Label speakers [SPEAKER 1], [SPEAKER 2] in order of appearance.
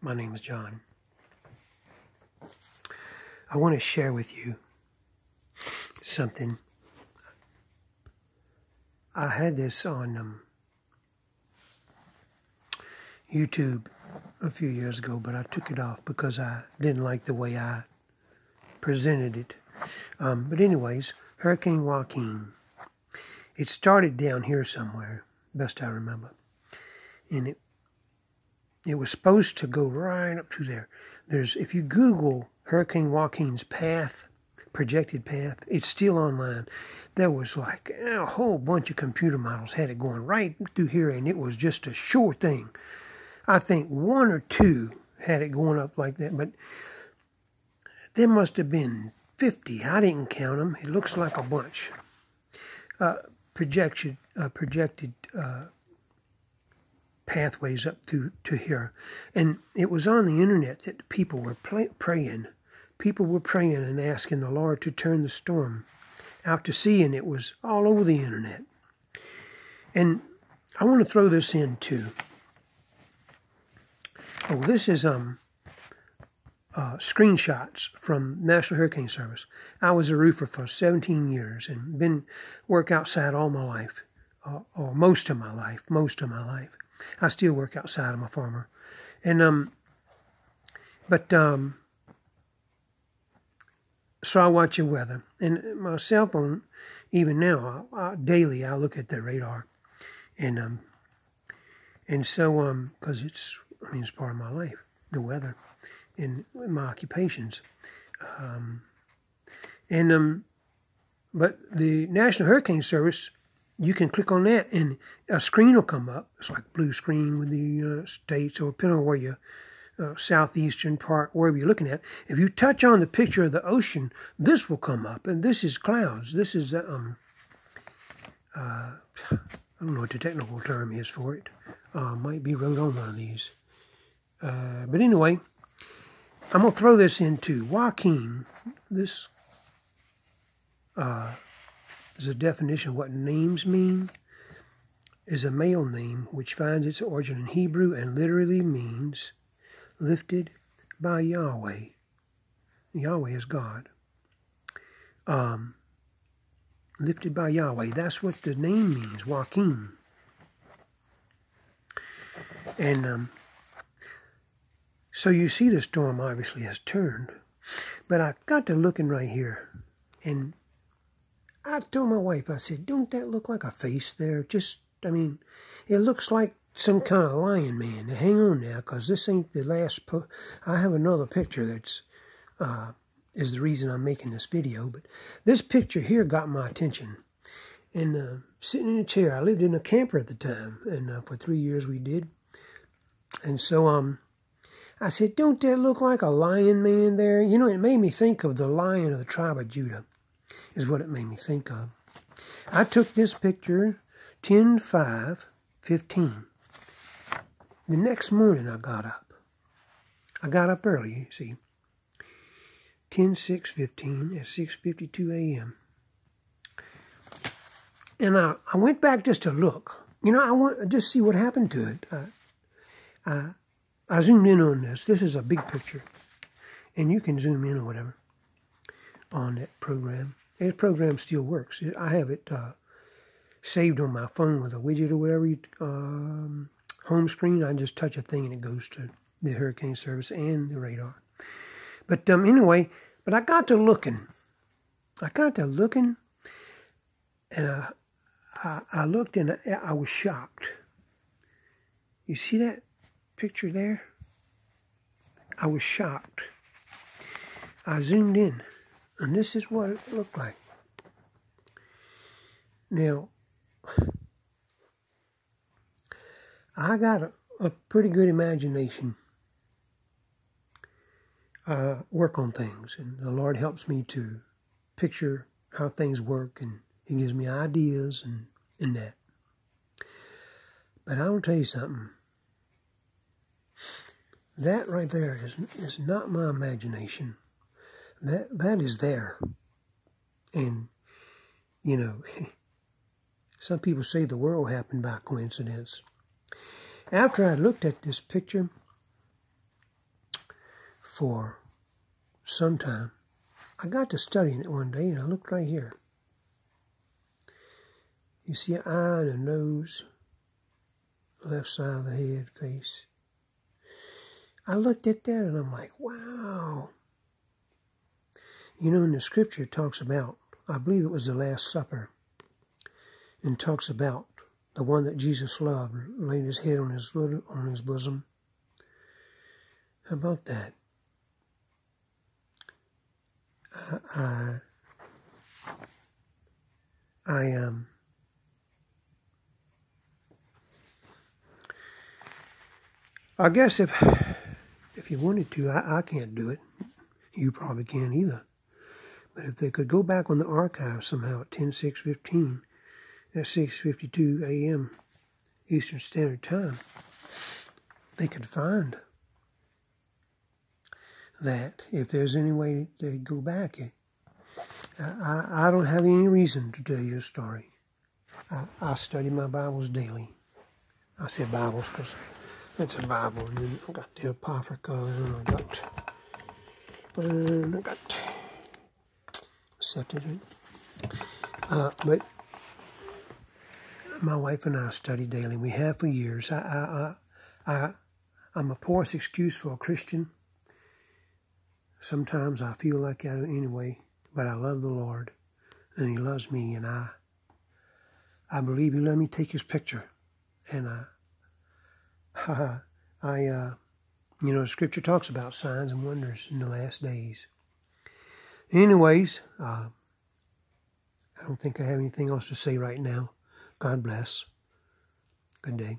[SPEAKER 1] My name is John. I want to share with you something. I had this on YouTube a few years ago, but I took it off because I didn't like the way I presented it. But anyways, Hurricane Joaquin. It started down here somewhere, best I remember. And it was supposed to go right up to there. If you Google Hurricane Joaquin's path, projected path, it's still online. There was like a whole bunch of computer models had it going right through here, and it was just a sure thing. I think one or two had it going up like that, but there must have been 50. I didn't count them. It looks like a bunch. Projected pathways up to here. And it was on the internet that people were praying. People were praying and asking the Lord to turn the storm out to sea, and it was all over the internet. And I want to throw this in too. Oh, this is screenshots from National Hurricane Service. I was a roofer for 17 years and been work outside all my life, or most of my life. I still work outside. I'm a farmer. And, so I watch the weather. And my cell phone, even now, daily I look at the radar. And so, because it's part of my life, the weather, and my occupations. But the National Hurricane Service, you can click on that and a screen will come up. It's like a blue screen with the states, or depending on where you, southeastern part, wherever you're looking at. If you touch on the picture of the ocean, this will come up. And this is clouds. This is, I don't know what the technical term is for it. Might be wrote on one of these. But anyway, I'm going to throw this into Joaquin. This is a definition of what names mean. Is a male name which finds its origin in Hebrew and literally means lifted by Yahweh. Yahweh is God. Lifted by Yahweh. That's what the name means, Joaquin. And so you see the storm obviously has turned. But I got to looking right here. And I told my wife, I said, don't that look like a face there? It looks like some kind of lion man. Now, hang on now, because this ain't the last. I have another picture that's is the reason I'm making this video. But this picture here got my attention. And sitting in a chair, I lived in a camper at the time, and for 3 years we did. And so I said, don't that look like a lion man there? You know, it made me think of the Lion of the tribe of Judah, is what it made me think of. I took this picture 10/5/15. The next morning I got up. I got up early, you see. 10/6/15 at 6:52 a.m. And I went back just to look. You know, I want to just see what happened to it. I zoomed in on this. This is a big picture. And you can zoom in or whatever on that program. And the program still works. I have it saved on my phone with a widget or whatever. Home screen, I just touch a thing and it goes to the Hurricane Service and the radar. But anyway, I got to looking. And I looked and I was shocked. You see that picture there? I was shocked. I zoomed in, and this is what it looked like. Now, I got a pretty good imagination. Work on things, and the Lord helps me to picture how things work, and He gives me ideas and that. But I'll tell you something. That right there is not my imagination. That is there. And, you know, some people say the world happened by coincidence. After I looked at this picture, for some time. I got to studying it one day, and I looked right here. You see an eye and a nose, left side of the head, face. I looked at that, and I'm like, wow. You know, in the scripture it talks about, I believe it was the Last Supper, and talks about the one that Jesus loved, laid his head on his bosom. How about that? I guess if you wanted to, I can't do it. You probably can't either. But if they could go back on the archive somehow at 10/6/15, at 6:52 a.m. Eastern Standard Time, they could find that. If there's any way to go back, I don't have any reason to tell you a story. I study my Bibles daily. I say Bibles because it's a Bible, and then I got the Apocrypha, and I got Septuagint. But my wife and I study daily. We have for years. I'm a porous excuse for a Christian. Sometimes I feel like that anyway, but I love the Lord, and He loves me, and I believe He let me take His picture, and you know, the scripture talks about signs and wonders in the last days. Anyways, I don't think I have anything else to say right now. God bless. Good day.